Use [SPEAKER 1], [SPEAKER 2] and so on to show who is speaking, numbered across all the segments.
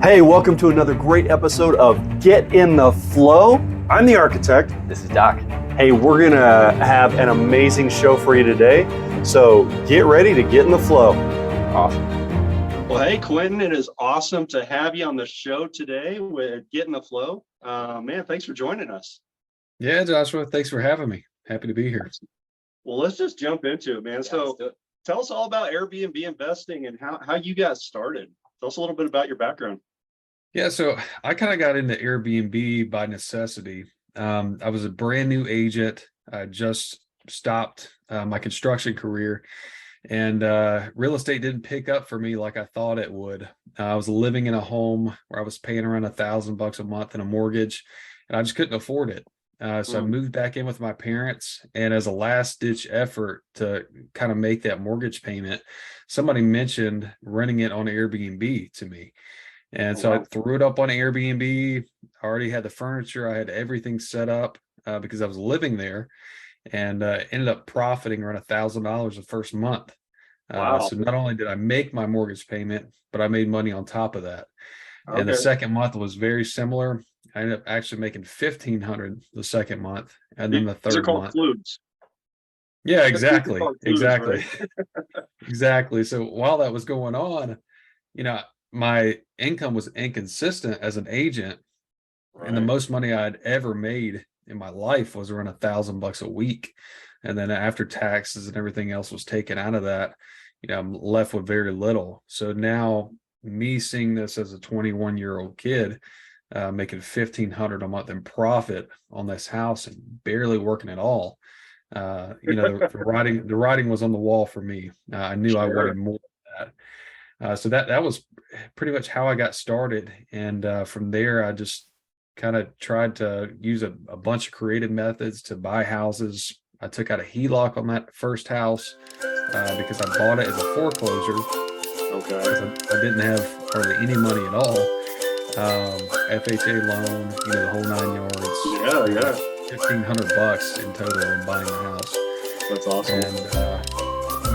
[SPEAKER 1] Hey, welcome to another great episode of Get in the Flow. I'm the architect.
[SPEAKER 2] This is Doc.
[SPEAKER 1] Hey, we're going to have an amazing show for you today. So get ready to get in the flow.
[SPEAKER 2] Awesome.
[SPEAKER 3] Well, hey, Quentin, it is awesome to have you on the show today with Get in the Flow. Man, thanks for joining us.
[SPEAKER 4] Yeah, Joshua, thanks for having me. Happy to be here.
[SPEAKER 3] Well, let's just jump into it, man. So tell us all about Airbnb investing and how you got started. Tell us a little bit about your background.
[SPEAKER 4] Yeah, so I kind of got into Airbnb by necessity. I was a brand new agent. I just stopped my construction career, and real estate didn't pick up for me like I thought it would. I was living in a home where I was paying around $1,000 a month in a mortgage, and I just couldn't afford it. So I moved back in with my parents, and as a last ditch effort to kind of make that mortgage payment, somebody mentioned renting it on Airbnb to me. And so I threw it up on Airbnb. I already had the furniture. I had everything set up because I was living there, and ended up profiting around $1,000 the first month. So not only did I make my mortgage payment, but I made money on top of that. Okay. And the second month was very similar. I ended up actually making $1,500 the second month, and then the third month.
[SPEAKER 3] Flutes.
[SPEAKER 4] Yeah, exactly. Exactly. Exactly. So while that was going on, my income was inconsistent as an agent, and the most money I'd ever made in my life was around $1,000 a week. And then after taxes and everything else was taken out of that, I'm left with very little. So now, me seeing this as a 21-year-old kid, making $1,500 a month in profit on this house and barely working at all, the writing was on the wall for me. I knew I wanted more of that. So that was pretty much how I got started. And from there, I just kind of tried to use a bunch of creative methods to buy houses. I took out a HELOC on that first house because I bought it as a foreclosure.
[SPEAKER 3] Okay.
[SPEAKER 4] I didn't have hardly any money at all. FHA loan, the whole 9 yards.
[SPEAKER 3] Yeah.
[SPEAKER 4] $1,500 in total in buying the house.
[SPEAKER 3] That's awesome.
[SPEAKER 4] And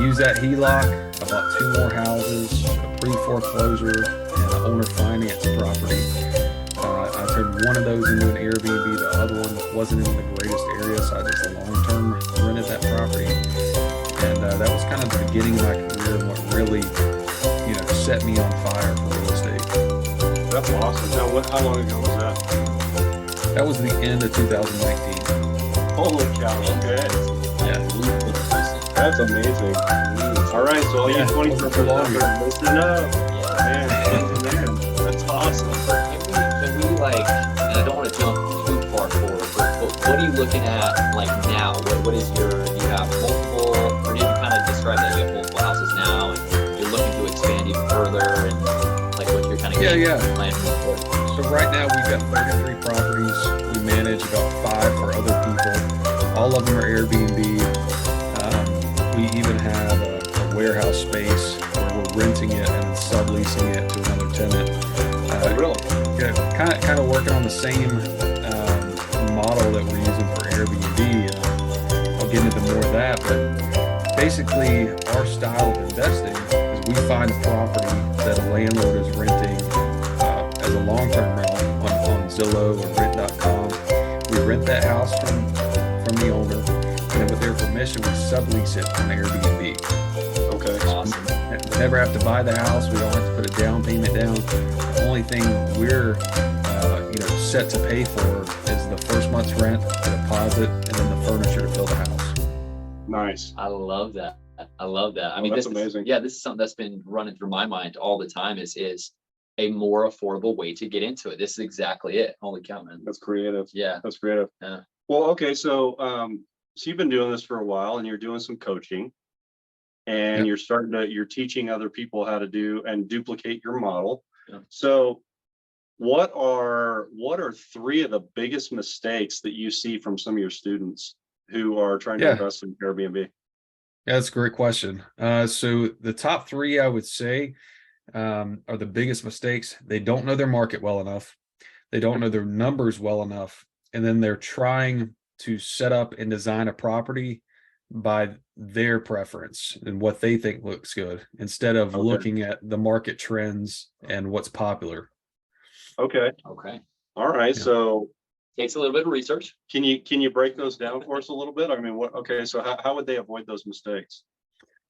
[SPEAKER 4] use that HELOC. I bought 2 more houses, a pre-foreclosure and an owner finance property. I turned one of those into an Airbnb. The other one wasn't in the greatest area, so I just long-term rented that property. And that was kind of the beginning of my career and what really, set me on fire for real estate.
[SPEAKER 3] That's awesome. Now, how long ago was that?
[SPEAKER 4] That was the end of 2019.
[SPEAKER 3] Holy cow! Okay.
[SPEAKER 4] Yeah.
[SPEAKER 3] That's amazing. All right, so all you 20-somethers out there, listen up. Man, that's awesome.
[SPEAKER 2] Can we and I don't want to jump too far forward, but what are you looking at now? What is do you have multiple, or did you kind of describe that you have multiple houses now and you're looking to expand even further, and what's your kind of plan for?
[SPEAKER 4] So right now we've got 33 properties. We manage about 5 for other people. All of them are Airbnb. We even have a warehouse space where we're renting it and then subleasing it to another tenant.
[SPEAKER 3] Really?
[SPEAKER 4] Kind of working on the same model that we're using for Airbnb. I'll get into more of that, but basically our style of investing is we find a property that a landlord is renting as a long-term rental on Zillow or rent.com. We rent that house from the owner, and then with their permission, we sublease it on Airbnb.
[SPEAKER 3] Okay.
[SPEAKER 2] Awesome.
[SPEAKER 4] We never have to buy the house. We don't have to put a down payment down. The only thing we're set to pay for is the first month's rent, the deposit, and then the furniture to fill the house.
[SPEAKER 3] Nice.
[SPEAKER 2] I love that. I mean,
[SPEAKER 3] that's
[SPEAKER 2] this
[SPEAKER 3] amazing.
[SPEAKER 2] This is something that's been running through my mind all the time is a more affordable way to get into it. This is exactly it. Holy cow, man.
[SPEAKER 3] That's creative.
[SPEAKER 2] Yeah.
[SPEAKER 3] That's creative.
[SPEAKER 2] Yeah.
[SPEAKER 3] Well, okay, so you've been doing this for a while, and you're doing some coaching, and you're teaching other people how to do and duplicate your model.
[SPEAKER 2] Yeah.
[SPEAKER 3] So what are 3 of the biggest mistakes that you see from some of your students who are trying to invest in Airbnb?
[SPEAKER 4] Yeah, that's a great question. So the top 3 I would say are the biggest mistakes. They don't know their market well enough. They don't know their numbers well enough. And then they're trying to set up and design a property by their preference and what they think looks good instead of looking at the market trends and what's popular.
[SPEAKER 3] Okay.
[SPEAKER 2] Okay.
[SPEAKER 3] All right.
[SPEAKER 4] Yeah.
[SPEAKER 3] So
[SPEAKER 2] Takes a little bit of research.
[SPEAKER 3] can you break those down for us a little bit? I mean, what, okay, so how would they avoid those mistakes?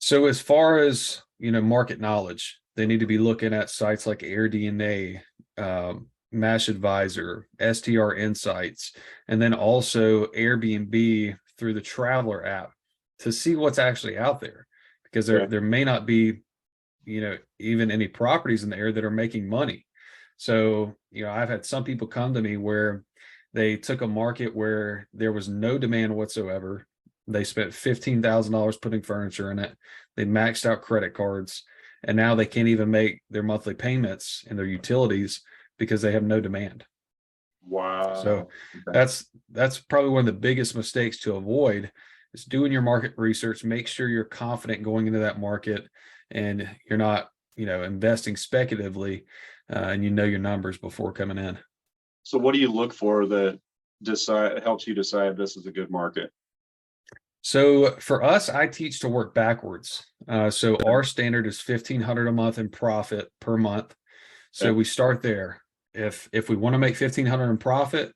[SPEAKER 4] So as far as, market knowledge, they need to be looking at sites like AirDNA, Mash Advisor, STR Insights, and then also Airbnb through the Traveler app to see what's actually out there, because
[SPEAKER 3] Okay.
[SPEAKER 4] there may not be, even any properties in the area that are making money. So, I've had some people come to me where they took a market where there was no demand whatsoever. They spent $15,000 putting furniture in it. They maxed out credit cards, and now they can't even make their monthly payments and their utilities because they have no demand.
[SPEAKER 3] Wow.
[SPEAKER 4] So that's probably one of the biggest mistakes to avoid is doing your market research. Make sure you're confident going into that market, and you're not, investing speculatively, and your numbers before coming in.
[SPEAKER 3] So what do you look for that helps you decide this is a good market?
[SPEAKER 4] So for us, I teach to work backwards. So our standard is $1,500 a month in profit per month. So
[SPEAKER 3] Okay.
[SPEAKER 4] we start there. If we want to make $1,500 in profit,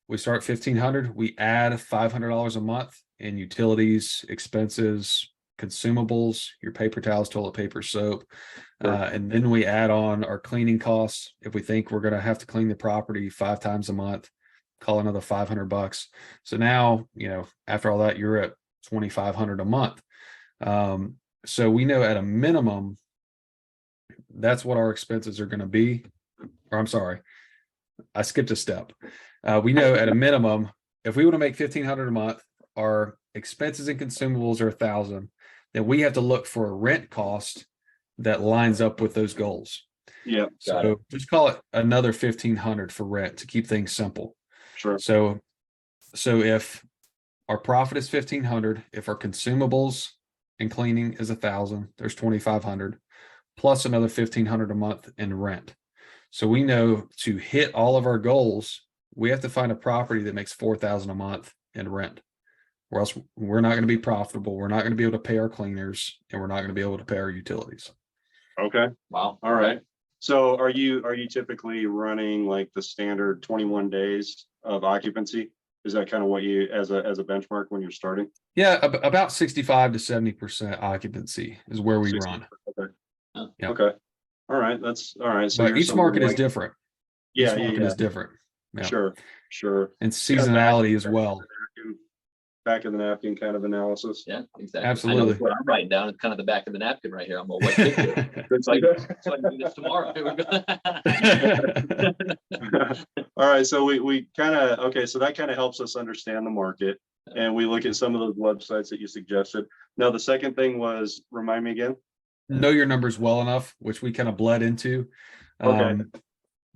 [SPEAKER 4] we start $1,500. We add $500 a month in utilities, expenses, consumables, your paper towels, toilet paper, soap,
[SPEAKER 3] Sure.
[SPEAKER 4] and then we add on our cleaning costs. If we think we're going to have to clean the property 5 times a month, call another $500. So now, after all that, you're at $2,500 a month. So we know at a minimum, that's what our expenses are going to be. Or I'm sorry, I skipped a step. We know at a minimum, if we want to make $1,500 a month, our expenses and consumables are $1,000. Then we have to look for a rent cost that lines up with those goals.
[SPEAKER 3] Yeah.
[SPEAKER 4] So just call it another $1,500 for rent to keep things simple.
[SPEAKER 3] Sure.
[SPEAKER 4] So if our profit is $1,500, if our consumables and cleaning is $1,000, there's $2,500 plus another $1,500 a month in rent. So we know to hit all of our goals, we have to find a property that makes $4,000 a month in rent, or else we're not going to be profitable. We're not going to be able to pay our cleaners, and we're not going to be able to pay our utilities.
[SPEAKER 3] Okay.
[SPEAKER 2] Wow.
[SPEAKER 3] All right. So are you typically running like the standard 21 days of occupancy? Is that kind of what you as a benchmark when you're starting?
[SPEAKER 4] Yeah, about 65 to 70% occupancy is where we
[SPEAKER 3] 60.
[SPEAKER 4] run.
[SPEAKER 3] Okay.
[SPEAKER 4] Yeah.
[SPEAKER 3] Okay. All right. That's all right. So
[SPEAKER 4] But
[SPEAKER 3] you're
[SPEAKER 4] each
[SPEAKER 3] something
[SPEAKER 4] market is
[SPEAKER 3] like-
[SPEAKER 4] different.
[SPEAKER 3] Yeah.
[SPEAKER 4] Each market is different. Yeah.
[SPEAKER 3] Sure.
[SPEAKER 4] And seasonality as well.
[SPEAKER 3] Back of the napkin kind of analysis.
[SPEAKER 2] Yeah, exactly.
[SPEAKER 4] Absolutely.
[SPEAKER 2] I know what I'm writing down. It's kind of the back of the napkin right here. I'm gonna what kick it. So I can do this tomorrow.
[SPEAKER 3] All right. So we kind of, okay. So that kind of helps us understand the market, and we look at some of those websites that you suggested. Now, the second thing was, remind me again.
[SPEAKER 4] Know your numbers well enough, which we kind of bled into.
[SPEAKER 3] Okay.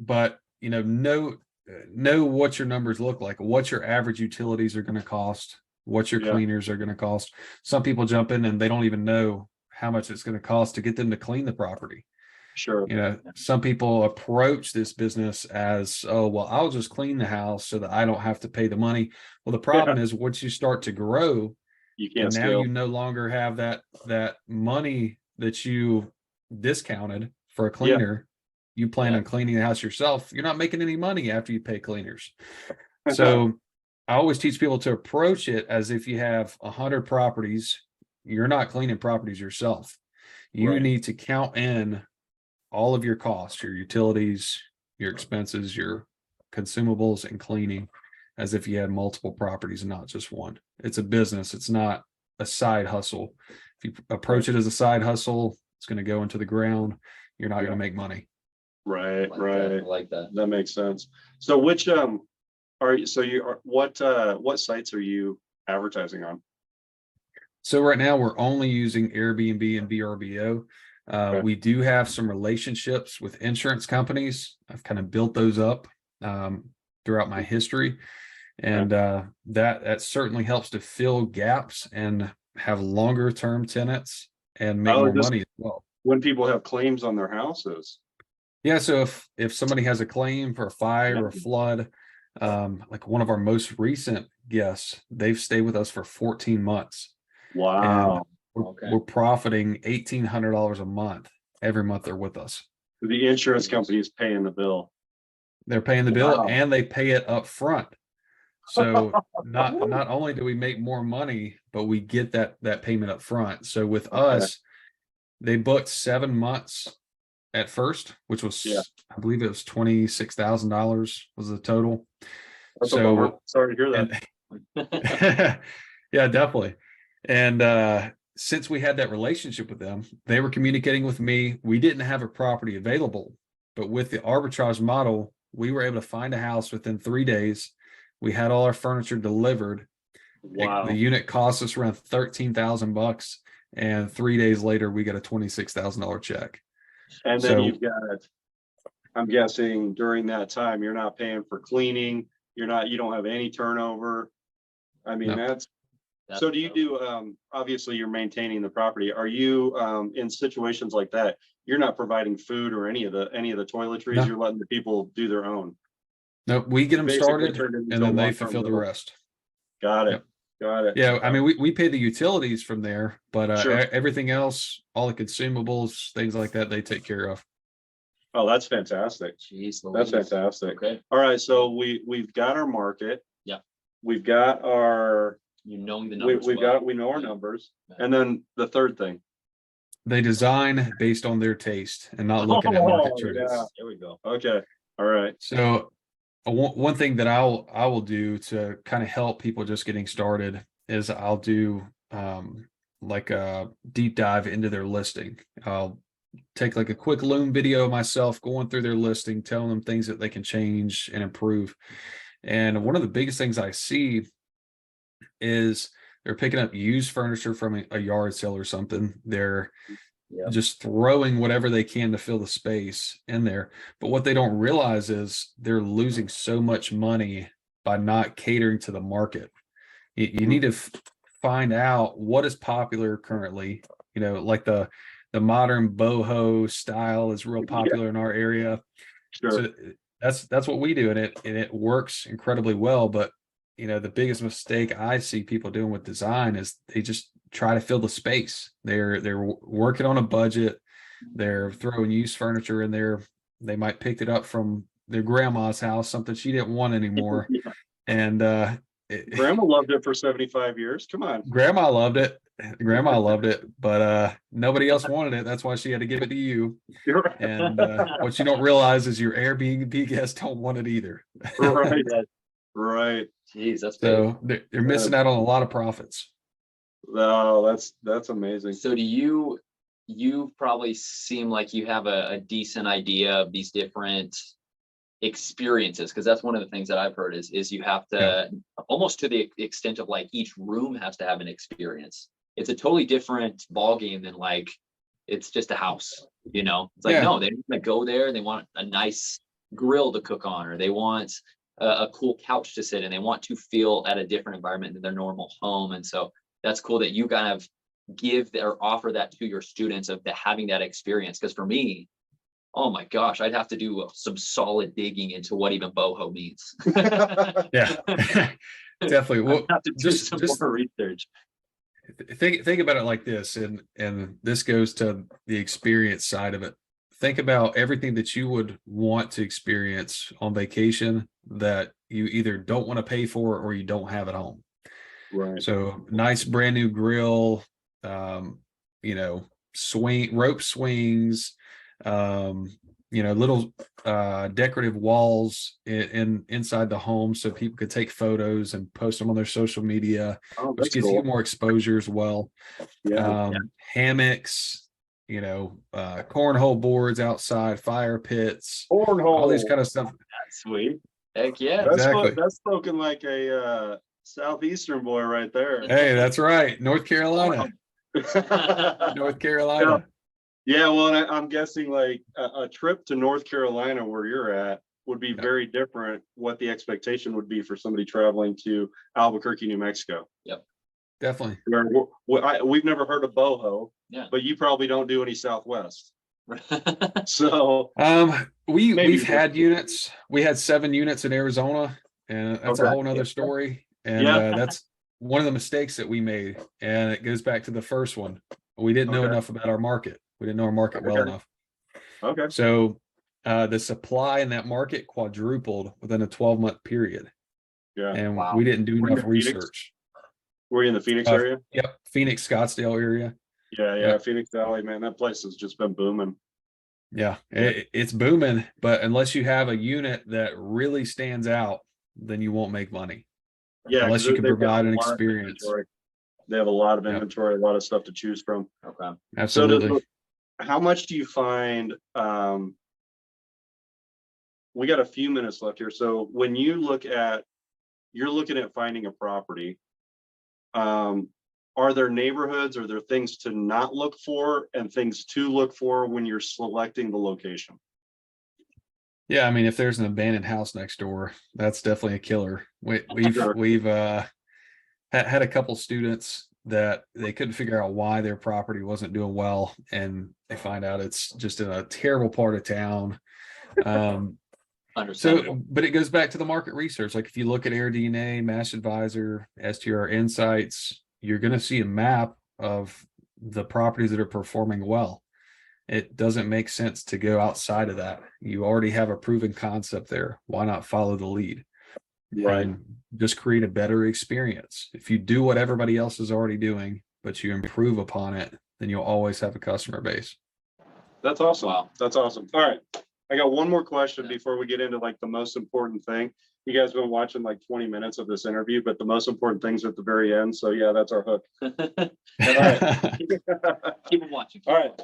[SPEAKER 4] But know what your numbers look like, what your average utilities are going to cost, what your
[SPEAKER 3] Yeah.
[SPEAKER 4] cleaners are going to cost. Some people jump in and they don't even know how much it's going to cost to get them to clean the property.
[SPEAKER 3] Sure.
[SPEAKER 4] Some people approach this business as, oh, well, I'll just clean the house so that I don't have to pay the money. Well, the problem is once you start to grow,
[SPEAKER 3] You can't
[SPEAKER 4] and now
[SPEAKER 3] scale.
[SPEAKER 4] you no longer have that money that you discounted for a cleaner. You plan on cleaning the house yourself. You're not making any money after you pay cleaners. So I always teach people to approach it as if you have 100 properties, you're not cleaning properties yourself. You
[SPEAKER 3] Right.
[SPEAKER 4] need to count in all of your costs, your utilities, your expenses, your consumables, and cleaning as if you had multiple properties and not just one. It's a business. It's not a side hustle. If you approach it as a side hustle, it's going to go into the ground. You're not going to make money.
[SPEAKER 3] Right.
[SPEAKER 2] I
[SPEAKER 3] Right.
[SPEAKER 2] like that.
[SPEAKER 3] That makes sense. So which what sites are you advertising on?
[SPEAKER 4] So right now we're only using Airbnb and VRBO.
[SPEAKER 3] Okay.
[SPEAKER 4] We do have some relationships with insurance companies. I've kind of built those up throughout my history, and that certainly helps to fill gaps and have longer term tenants and make more money as well.
[SPEAKER 3] When people have claims on their houses.
[SPEAKER 4] Yeah, so if somebody has a claim for a fire or a flood, like one of our most recent guests, they've stayed with us for 14 months.
[SPEAKER 3] Wow.
[SPEAKER 4] And we're profiting $1,800 a month every month they're with us.
[SPEAKER 3] The insurance company is paying the bill.
[SPEAKER 4] They're paying the bill
[SPEAKER 3] Wow.
[SPEAKER 4] and they pay it up front. So not only do we make more money, but we get that payment up front. So with us, they booked 7 months at first, which was,
[SPEAKER 3] Yeah.
[SPEAKER 4] I believe it was $26,000 was the total.
[SPEAKER 3] That's a bummer.
[SPEAKER 4] So
[SPEAKER 3] Sorry to hear that.
[SPEAKER 4] and yeah, definitely. And since we had that relationship with them, they were communicating with me. We didn't have a property available, but with the arbitrage model, we were able to find a house within 3 days. We had all our furniture delivered.
[SPEAKER 3] Wow.
[SPEAKER 4] The unit cost us around $13,000, and 3 days later, we got a $26,000 check.
[SPEAKER 3] And then
[SPEAKER 4] So-
[SPEAKER 3] you've got, I'm guessing during that time, you're not paying for cleaning. You don't have any turnover. I mean,
[SPEAKER 4] No.
[SPEAKER 3] that's so do you do, obviously you're maintaining the property. Are you, in situations like that, you're not providing food or any of the toiletries,
[SPEAKER 4] No.
[SPEAKER 3] you're letting the people do their own?
[SPEAKER 4] No, we get them
[SPEAKER 3] Basically
[SPEAKER 4] started
[SPEAKER 3] turned it
[SPEAKER 4] and
[SPEAKER 3] into a
[SPEAKER 4] then they
[SPEAKER 3] long-term
[SPEAKER 4] fulfill the
[SPEAKER 3] rental.
[SPEAKER 4] rest.
[SPEAKER 3] Got it.
[SPEAKER 4] Yep.
[SPEAKER 3] Got it.
[SPEAKER 4] Yeah, I mean, we pay the utilities from there, but
[SPEAKER 3] Sure.
[SPEAKER 4] everything else, all the consumables, things like that, they take care of.
[SPEAKER 3] Oh, that's fantastic.
[SPEAKER 2] Jeez,
[SPEAKER 3] That's
[SPEAKER 2] Louise.
[SPEAKER 3] fantastic.
[SPEAKER 2] Okay.
[SPEAKER 3] All right, so we've got our market.
[SPEAKER 2] Yeah.
[SPEAKER 3] We've got our,
[SPEAKER 2] You knowing the numbers.
[SPEAKER 3] we know our
[SPEAKER 2] Yeah.
[SPEAKER 3] numbers.
[SPEAKER 2] Yeah.
[SPEAKER 3] And then the third thing.
[SPEAKER 4] They design based on their taste and not looking at market
[SPEAKER 3] Oh,
[SPEAKER 4] trends.
[SPEAKER 3] yeah.
[SPEAKER 2] There we go.
[SPEAKER 3] Okay. All right.
[SPEAKER 4] So one thing that I will do to kind of help people just getting started is I'll do like a deep dive into their listing. I'll take like a quick Loom video myself going through their listing, telling them things that they can change and improve. And one of the biggest things I see is they're picking up used furniture from a yard sale or something. They're
[SPEAKER 2] Yeah.
[SPEAKER 4] just throwing whatever they can to fill the space in there. But what they don't realize is they're losing so much money by not catering to the market. You need to find out what is popular currently. You know, like the modern boho style is real popular in our area.
[SPEAKER 3] Sure.
[SPEAKER 4] So that's what we do, and it works incredibly well. But you know, the biggest mistake I see people doing with design is they just try to fill the space. They're working on a budget. They're throwing used furniture in there. They might picked it up from their grandma's house, something she didn't want anymore.
[SPEAKER 3] Yeah.
[SPEAKER 4] And
[SPEAKER 3] Grandma loved it for 75 years. Come on.
[SPEAKER 4] grandma loved it. Grandma loved it, but nobody else wanted it. That's why she had to give it to you.
[SPEAKER 3] You're right.
[SPEAKER 4] And what you don't realize is your Airbnb guests don't want it either.
[SPEAKER 3] Right. Right.
[SPEAKER 2] Jeez, that's big.
[SPEAKER 4] So they're missing out on a lot of profits.
[SPEAKER 3] Oh, that's amazing.
[SPEAKER 2] So do you probably seem like you have a decent idea of these different experiences, because that's one of the things that I've heard is you have to almost to the extent of like each room has to have an experience. It's a totally different ball game than like it's just a house, you know. It's like no, they want to go there, they want a nice grill to cook on, or they want a cool couch to sit in. They want to feel at a different environment than their normal home. And so that's cool that you kind of give or offer that to your students of having that experience. Because for me, oh my gosh, I'd have to do some solid digging into what even boho means.
[SPEAKER 4] Yeah, definitely. Well,
[SPEAKER 2] I have to do some more research.
[SPEAKER 4] think about it like this, and this goes to the experience side of it. Think about everything that you would want to experience on vacation that you either don't want to pay for or you don't have at home.
[SPEAKER 3] Right.
[SPEAKER 4] So nice brand new grill, you know, rope swings, you know, little decorative walls inside the home so people could take photos and post them on their social media,
[SPEAKER 3] Oh,
[SPEAKER 4] which
[SPEAKER 3] that's
[SPEAKER 4] gives
[SPEAKER 3] cool.
[SPEAKER 4] you more exposure as well.
[SPEAKER 3] Yeah.
[SPEAKER 4] Hammocks, you know, cornhole boards outside, fire pits, all these
[SPEAKER 3] Cornhole.
[SPEAKER 4] kind of stuff.
[SPEAKER 2] That's sweet. Heck yeah.
[SPEAKER 3] That's
[SPEAKER 4] Exactly.
[SPEAKER 3] that's spoken like a southeastern boy right there.
[SPEAKER 4] Hey, that's right. North Carolina. North Carolina.
[SPEAKER 3] Yeah, well, and I'm guessing like a trip to North Carolina where you're at would be very different. What the expectation would be for somebody traveling to Albuquerque, New Mexico.
[SPEAKER 4] Definitely.
[SPEAKER 3] Where we've never heard of boho,
[SPEAKER 2] Yeah.
[SPEAKER 3] but you probably don't do any Southwest. So
[SPEAKER 4] We've had units. We had 7 units in Arizona, and that's a
[SPEAKER 3] Okay.
[SPEAKER 4] whole nother story. And
[SPEAKER 3] Yeah.
[SPEAKER 4] that's one of the mistakes that we made. And it goes back to the first one. We didn't know
[SPEAKER 3] Okay.
[SPEAKER 4] enough about our market. We didn't know our market well
[SPEAKER 3] Okay.
[SPEAKER 4] enough.
[SPEAKER 3] Okay.
[SPEAKER 4] So the supply in that market quadrupled within a 12-month period.
[SPEAKER 3] Yeah.
[SPEAKER 4] And
[SPEAKER 2] Wow.
[SPEAKER 4] we didn't do
[SPEAKER 3] Were you
[SPEAKER 4] enough
[SPEAKER 3] in Phoenix?
[SPEAKER 4] research.
[SPEAKER 3] Were you in the Phoenix
[SPEAKER 4] Uh,
[SPEAKER 3] area?
[SPEAKER 4] Yep, Phoenix, Scottsdale area.
[SPEAKER 3] Yeah,
[SPEAKER 4] Yeah.
[SPEAKER 3] Phoenix Valley, man, that place has just been booming.
[SPEAKER 4] Yeah,
[SPEAKER 3] Yeah.
[SPEAKER 4] it's booming, but unless you have a unit that really stands out, then you won't make money
[SPEAKER 3] Yeah, because
[SPEAKER 4] unless you can
[SPEAKER 3] they've got
[SPEAKER 4] provide
[SPEAKER 3] a
[SPEAKER 4] an
[SPEAKER 3] lot of
[SPEAKER 4] experience.
[SPEAKER 3] inventory. They have a lot of
[SPEAKER 4] Yep,
[SPEAKER 3] inventory, a lot of stuff to choose from.
[SPEAKER 2] Okay.
[SPEAKER 3] So
[SPEAKER 4] absolutely.
[SPEAKER 3] how much do you find, we got a few minutes left here. So when you're looking at finding a property, are there neighborhoods, are there things to not look for and things to look for when you're selecting the location?
[SPEAKER 4] Yeah, I mean, if there's an abandoned house next door, that's definitely a killer.
[SPEAKER 3] Sure.
[SPEAKER 4] We've had a couple students that they couldn't figure out why their property wasn't doing well, and they find out it's just in a terrible part of town.
[SPEAKER 2] Understandable.
[SPEAKER 4] But it goes back to the market research. Like if you look at AirDNA, Mass Advisor, STR Insights, you're going to see a map of the properties that are performing well. It doesn't make sense to go outside of that. You already have a proven concept there. Why not follow the lead
[SPEAKER 3] Right.
[SPEAKER 4] and just create a better experience? If you do what everybody else is already doing, but you improve upon it, then you'll always have a customer base.
[SPEAKER 3] That's awesome.
[SPEAKER 2] Wow.
[SPEAKER 3] That's awesome. All right. I got one more question
[SPEAKER 2] Yeah.
[SPEAKER 3] before we get into like the most important thing. You guys been watching like 20 minutes of this interview, but the most important things are at the very end. So yeah, that's our hook. right.
[SPEAKER 2] Keep them watching.
[SPEAKER 3] All right.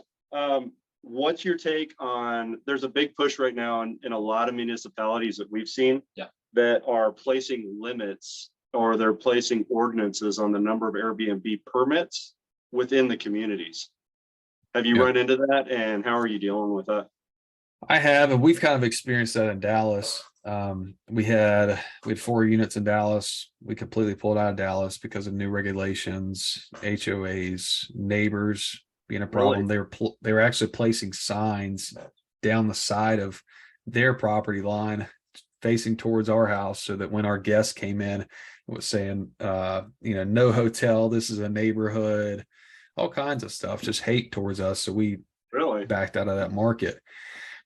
[SPEAKER 3] What's your take on, there's a big push right now in a lot of municipalities that we've seen that are placing limits or they're placing ordinances on the number of Airbnb permits within the communities. Have you run into that, and how are you dealing with that?
[SPEAKER 4] I have, and we've kind of experienced that in Dallas. We had 4 units in Dallas. We completely pulled out of Dallas because of new regulations, HOAs, neighbors being a problem.
[SPEAKER 3] Really?
[SPEAKER 4] They were actually placing signs down the side of their property line facing towards our house, so that when our guests came in, it was saying, no hotel, this is a neighborhood, all kinds of stuff, just hate towards us. So we
[SPEAKER 3] Really?
[SPEAKER 4] backed out of that market.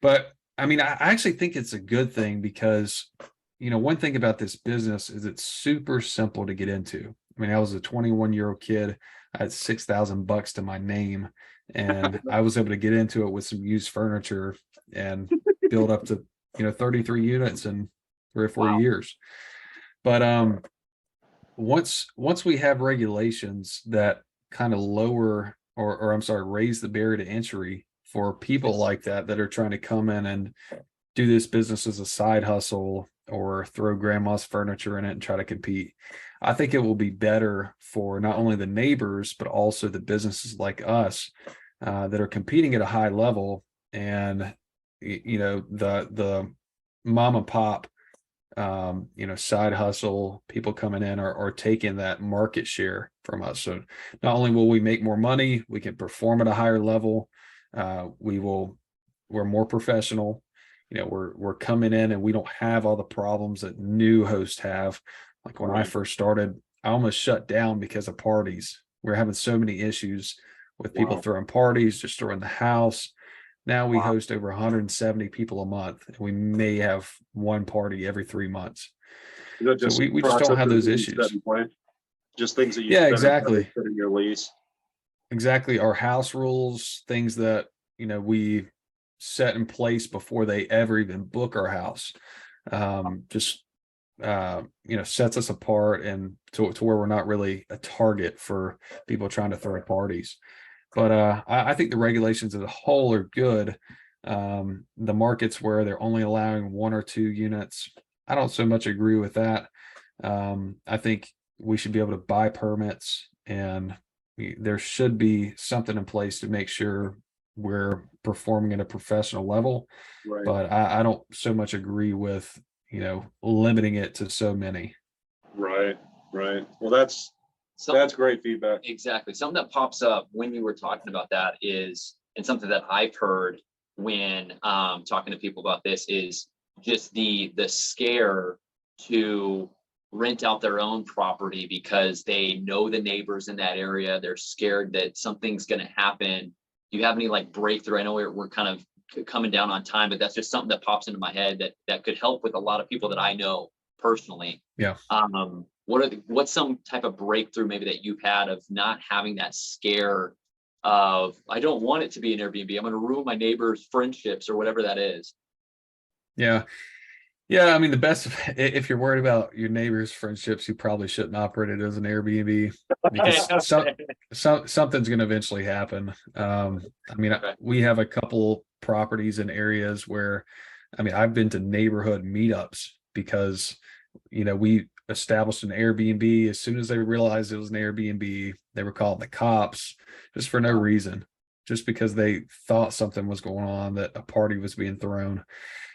[SPEAKER 4] But I mean, I actually think it's a good thing because, one thing about this business is it's super simple to get into. I mean, I was a 21-year-old kid. I had $6,000 to my name, and I was able to get into it with some used furniture and build up to, 33 units in 3 or 4 years. But once we have regulations that kind of lower or I'm sorry, raise the barrier to entry for people like that are trying to come in and do this business as a side hustle or throw grandma's furniture in it and try to compete, I think it will be better for not only the neighbors, but also the businesses like us that are competing at a high level. And, the mom and pop, side hustle people coming in are taking that market share from us. So not only will we make more money, we can perform at a higher level. We're more professional. We're coming in and we don't have all the problems that new hosts have. Like when I first started, I almost shut down because of parties. We're having so many issues with people throwing parties, destroying the house. Now we host over 170 people a month, and we may have one party every 3 months. So we just don't have those issues.
[SPEAKER 3] Just things that you
[SPEAKER 4] exactly
[SPEAKER 3] put in your lease.
[SPEAKER 4] Exactly. Our house rules, things that we set in place before they ever even book our house, sets us apart and to where we're not really a target for people trying to throw parties. But I think the regulations as a whole are good. The markets where they're only allowing 1 or 2 units, I don't so much agree with that. I think we should be able to buy permits, and there should be something in place to make sure we're performing at a professional level.
[SPEAKER 3] Right.
[SPEAKER 4] But I don't so much agree with, limiting it to so many.
[SPEAKER 3] Right. Well, that's great feedback.
[SPEAKER 2] Exactly. Something that pops up when you were talking about that is, and something that I've heard when talking to people about this, is just the scare to rent out their own property because they know the neighbors in that area. They're scared that something's going to happen. Do you have any like breakthrough? I know we're kind of coming down on time, but that's just something that pops into my head that could help with a lot of people that I know personally.
[SPEAKER 4] Yeah.
[SPEAKER 2] What's some type of breakthrough maybe that you've had of not having that scare of, I don't want it to be an Airbnb, I'm going to ruin my neighbor's friendships or whatever that is?
[SPEAKER 4] Yeah. Yeah, I mean, the best, if you're worried about your neighbors' friendships, you probably shouldn't operate it as an Airbnb, because something's going to eventually happen. I mean,
[SPEAKER 2] Okay.
[SPEAKER 4] we have a couple properties in areas where, I mean, I've been to neighborhood meetups because, we established an Airbnb. As soon as they realized it was an Airbnb, they were calling the cops just for no reason, just because they thought something was going on, that a party was being thrown.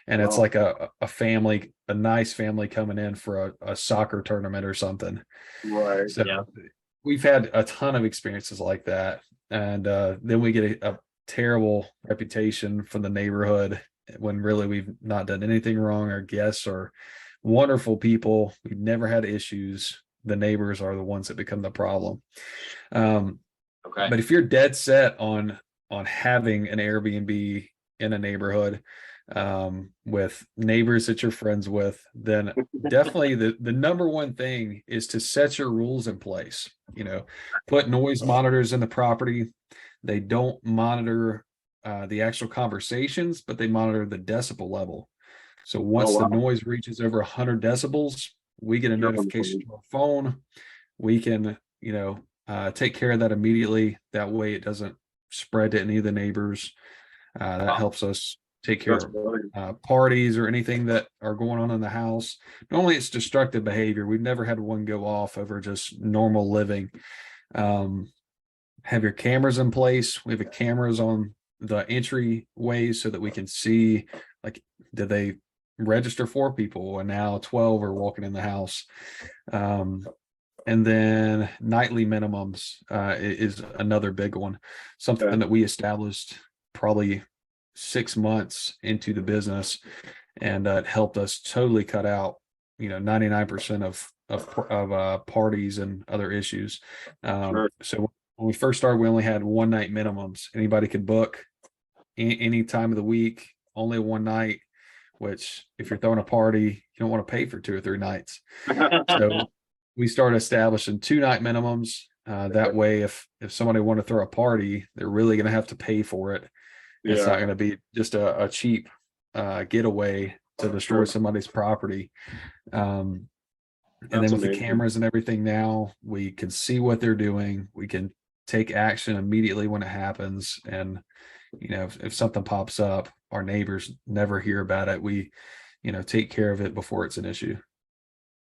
[SPEAKER 4] And it's like a family, a nice family coming in for a soccer tournament or something.
[SPEAKER 3] Right.
[SPEAKER 4] So
[SPEAKER 2] Yeah.
[SPEAKER 4] we've had a ton of experiences like that. And then we get a terrible reputation from the neighborhood when really we've not done anything wrong. Our guests are wonderful people. We've never had issues. The neighbors are the ones that become the problem.
[SPEAKER 2] Okay.
[SPEAKER 4] But if you're dead set on having an Airbnb in a neighborhood, with neighbors that you're friends with, then definitely the number one thing is to set your rules in place. Put noise monitors in the property. They don't monitor the actual conversations, but they monitor the decibel level. So once the noise reaches over 100 decibels, we get a notification to our phone. We can take care of that immediately. That way it doesn't spread to any of the neighbors. That helps us take care of parties or anything that are going on in the house. Normally it's destructive behavior. We've never had one go off over just normal living. Have your cameras in place. We have cameras on the entryways so that we can see, like, did they register 4 people and now 12 are walking in the house. And then nightly minimums is another big one, something that we established probably 6 months into the business, and it helped us totally cut out 99% of parties and other issues. So when we first started, we only had 1 night minimums. Anybody could book any time of the week, only 1 night, which if you're throwing a party, you don't want to pay for 2 or 3 nights. So we started establishing 2 night minimums. That way, if somebody want to throw a party, they're really going to have to pay for it. It's not going to be just a cheap getaway to destroy somebody's property. And then with the cameras and everything now, we can see what they're doing. We can take action immediately when it happens. And, if something pops up, our neighbors never hear about it. We, take care of it before it's an issue.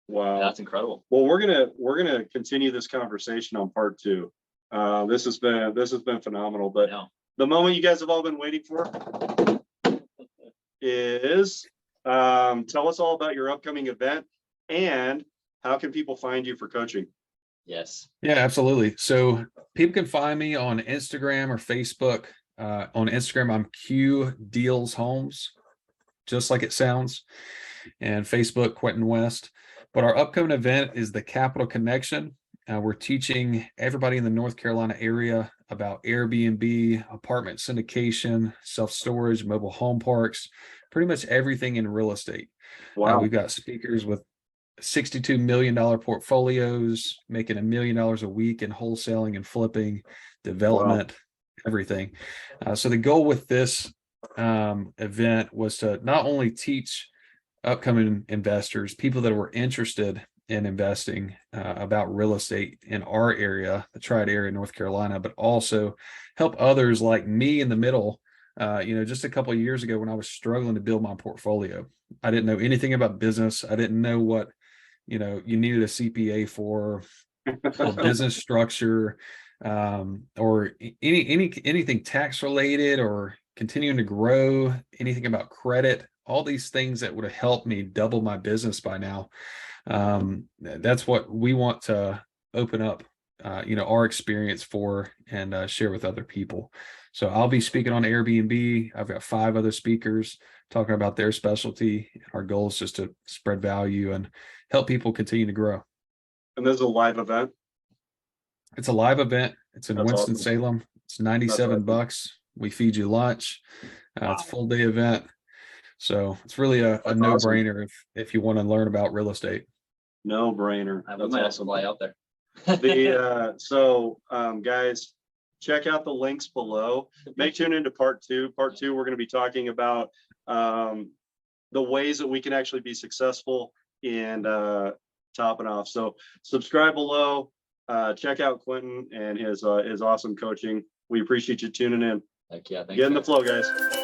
[SPEAKER 3] Wow.
[SPEAKER 2] That's incredible.
[SPEAKER 3] Well, we're gonna continue this conversation on part 2. This has been phenomenal, but the moment you guys have all been waiting for is tell us all about your upcoming event and how can people find you for coaching?
[SPEAKER 2] Yes.
[SPEAKER 4] Yeah, absolutely. So people can find me on Instagram or Facebook. On Instagram, I'm Q Deals Homes, just like it sounds, and Facebook, Quentin West. But our upcoming event is the Capital Connection. We're teaching everybody in the North Carolina area about Airbnb, apartment syndication, self-storage, mobile home parks, pretty much everything in real estate.
[SPEAKER 3] Wow.
[SPEAKER 4] We've got speakers with $62 million portfolios, making $1 million a week in wholesaling and flipping, development, everything. So the goal with this event was to not only teach upcoming investors, people that were interested in investing, about real estate in our area, the Triad area, North Carolina, but also help others like me in the middle. Just a couple of years ago when I was struggling to build my portfolio, I didn't know anything about business. I didn't know what, you needed a CPA for, or business structure, or anything tax related, or continuing to grow, anything about credit, all these things that would have helped me double my business by now. That's what we want to open up, our experience for, and share with other people. So I'll be speaking on Airbnb. I've got 5 other speakers talking about their specialty. Our goal is just to spread value and help people continue to grow.
[SPEAKER 3] And this is a live event?
[SPEAKER 4] It's a live event. It's in
[SPEAKER 3] That's
[SPEAKER 4] Winston-Salem. It's $97. We feed you lunch. It's a full day event. So it's really a
[SPEAKER 3] That's
[SPEAKER 4] no-brainer if you want to learn about real estate.
[SPEAKER 3] No brainer.
[SPEAKER 2] We
[SPEAKER 3] That's
[SPEAKER 2] might have to
[SPEAKER 3] awesome.
[SPEAKER 2] fly out there.
[SPEAKER 3] Guys, check out the links below. Make tune into part two. Part two, we're going to be talking about the ways that we can actually be successful in topping off. So subscribe below. Check out Quentin and his awesome coaching. We appreciate you tuning in.
[SPEAKER 2] Heck yeah, thanks,
[SPEAKER 3] Get in the
[SPEAKER 2] guys.
[SPEAKER 3] flow, guys.